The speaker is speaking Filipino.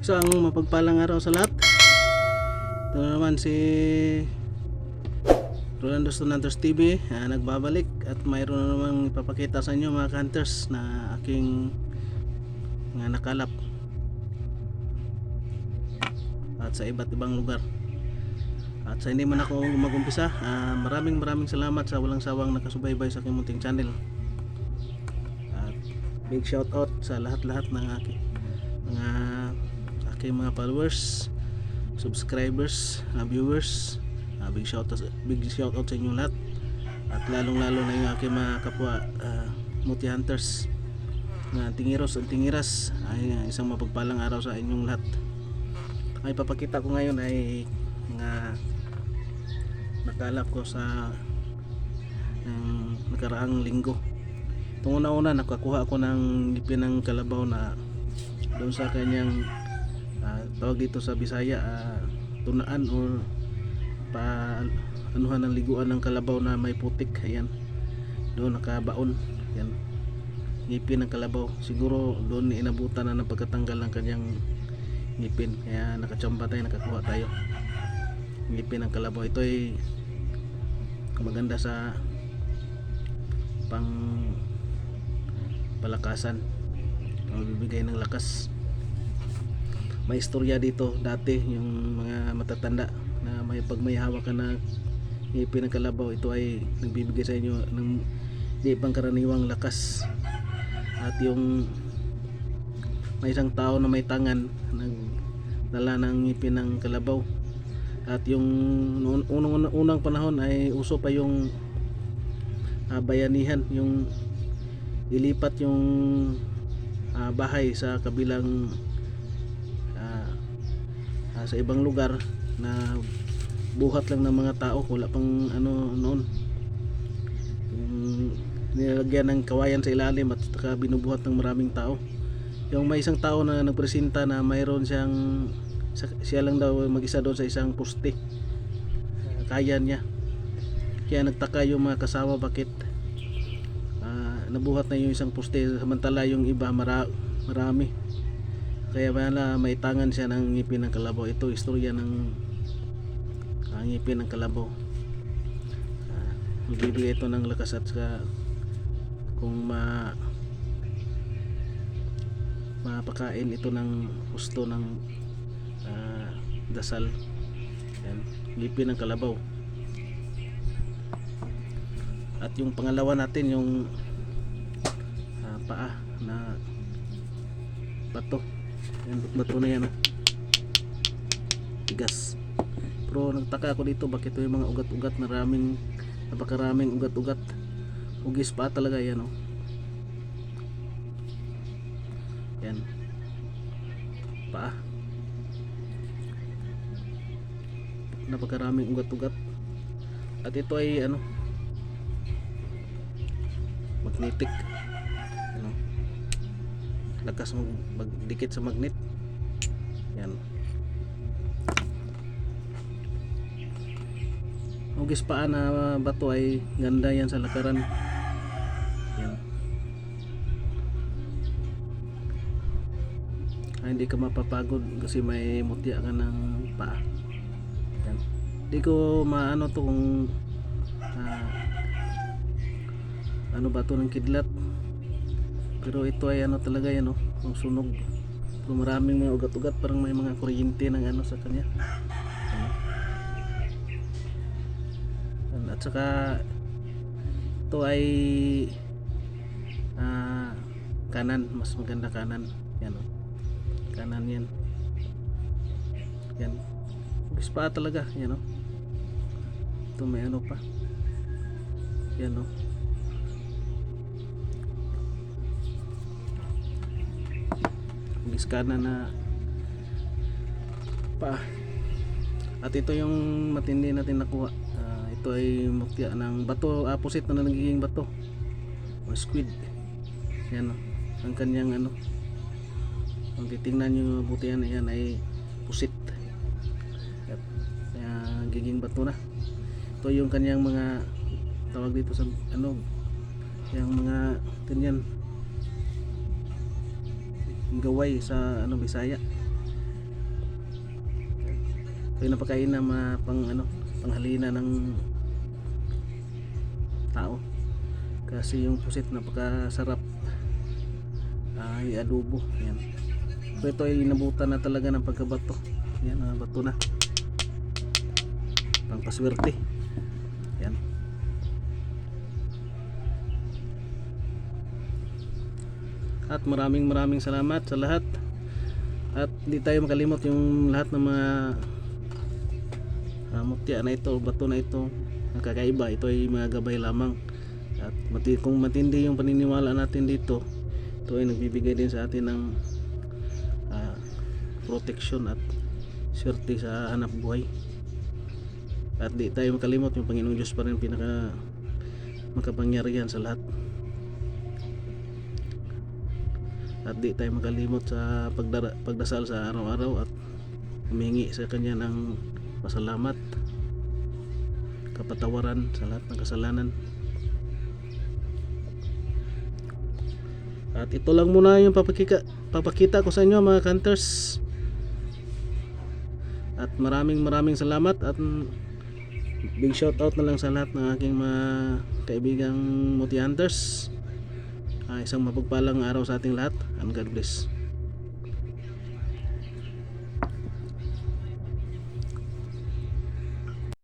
Isang mapagpalang araw sa lahat. Ito naman si Rolando Stonanders TV, nagbabalik at mayroon na namang ipapakita sa inyo mga hunters na aking mga nakalap at sa iba't ibang lugar. At sa hindi man ako mag-umpisa, maraming salamat sa walang sawang nakasubaybay sa aking munting channel. At big shout out sa lahat-lahat ng mga followers, subscribers, viewers. Big shout out sa inyo lahat. At lalong-lalo na yung aking mga kapwa multi hunters na tingiros at tingiras. Ay isang mapagpalang araw sa inyong lahat. Ay papakita ko ngayon ay mga nakalap ko sa nakaraang linggo. Itong una-una nakakuha ako ng ngipin ng kalabaw na doon sa kanyang tawag dito sa Bisaya tunaan or anuhan ng liguan ng kalabaw na may putik. Ayan, doon nakabaon. Yan, ngipin ng kalabaw. Siguro doon inabutan na ng pagkatanggal ng kanyang ngipin, kaya nakachamba tayo, nakakuha tayo ngipin ng kalabaw. Ito ay maganda sa pang palakasan, magbibigay ng lakas. May istorya dito dati, yung mga matatanda na pag may hawak ka na ngipin ng kalabaw, ito ay nagbibigay sa inyo ng di pangkaraniwang lakas. At yung may isang tao na may tangan nagdala ng ngipin ng kalabaw. At yung unang panahon ay uso pa yung bayanihan, yung ilipat yung bahay sa kabilang sa ibang lugar na buhat lang ng mga tao, wala pang ano noon, nilagyan ng kawayan sa ilalim at saka binubuhat ng maraming tao. Yung may isang tao na nagpresenta na mayroon siya lang daw mag-isa doon sa isang poste, kaya niya. Kaya nagtaka yung mga kasama bakit nabuhat na yung isang poste samantala yung iba marami. Kaya pala may tangan siya ng ngipin ng kalabaw. Ito istorya ng ngipin ng kalabaw. Magbibigay ito ng lakas at saka kung mapakain ito ng husto ng dasal. Yan, ngipin ng kalabaw. At yung pangalawa natin, yung paa na bato. Yan, bato na yan, tigas. Pero nagtaka ako dito bakit yung mga ugat-ugat, napakaraming ugat-ugat. Ugis pa talaga yan, yan, paa, napakaraming ugat-ugat. At ito ay magnetic, lakas magdikit sa magnet. Yan, ugis paa na bato ay ganda yan sa lakaran. Yan, hindi ka mapapagod kasi may mutya ka ng paa. Yan, hindi ko maano to kung ano ba to ng kidlat, pero ito ay talaga yan, ang sunog. So, maraming mga ugat-ugat, parang may mga kuryente ng sa kanya. At saka ito ay kanan, mas maganda kanan. Yan, kanan yan. Yan, ugis pa talaga yan, ito may pa yan, ugis kanan na pa. At ito yung matindi natin nakuha. Ito ay mutya ng bato, pusit na nagiging bato o squid. Yan, ang kanyang kung titingnan nyo buti yan ay pusit. Kaya giging bato na. Ito yung kanyang mga tawag dito sa yung mga ganyan gaway sa Bisaya. ito yung napakain na panghalina ng tao kasi yung pusit napakasarap ay adobo. Yan. So ito ay inabutan na talaga ng pagkabato. Yan, bato na pang paswerte. Yan. At maraming salamat sa lahat. At hindi tayo makalimot yung lahat ng mga mutya na ito, bato na ito, nakakaiba. Ito ay mga gabay lamang. At kung matindi yung paniniwala natin dito, ito ay nagbibigay din sa atin ng protection at swerte sa hanap buhay. At di tayo makalimot yung Panginoong Diyos pa rin pinaka makapangyarihan sa lahat. At di tayo makalimot sa pagdasal sa araw-araw at humingi sa Kanya ng pasalamat, kapatawaran sa lahat ng kasalanan. At ito lang muna yung papakita ko sa inyo mga hunters. At maraming salamat at big shout out na lang sa lahat ng aking mga kaibigang multi hunters. Isang mapagpalang araw sa ating lahat and God bless.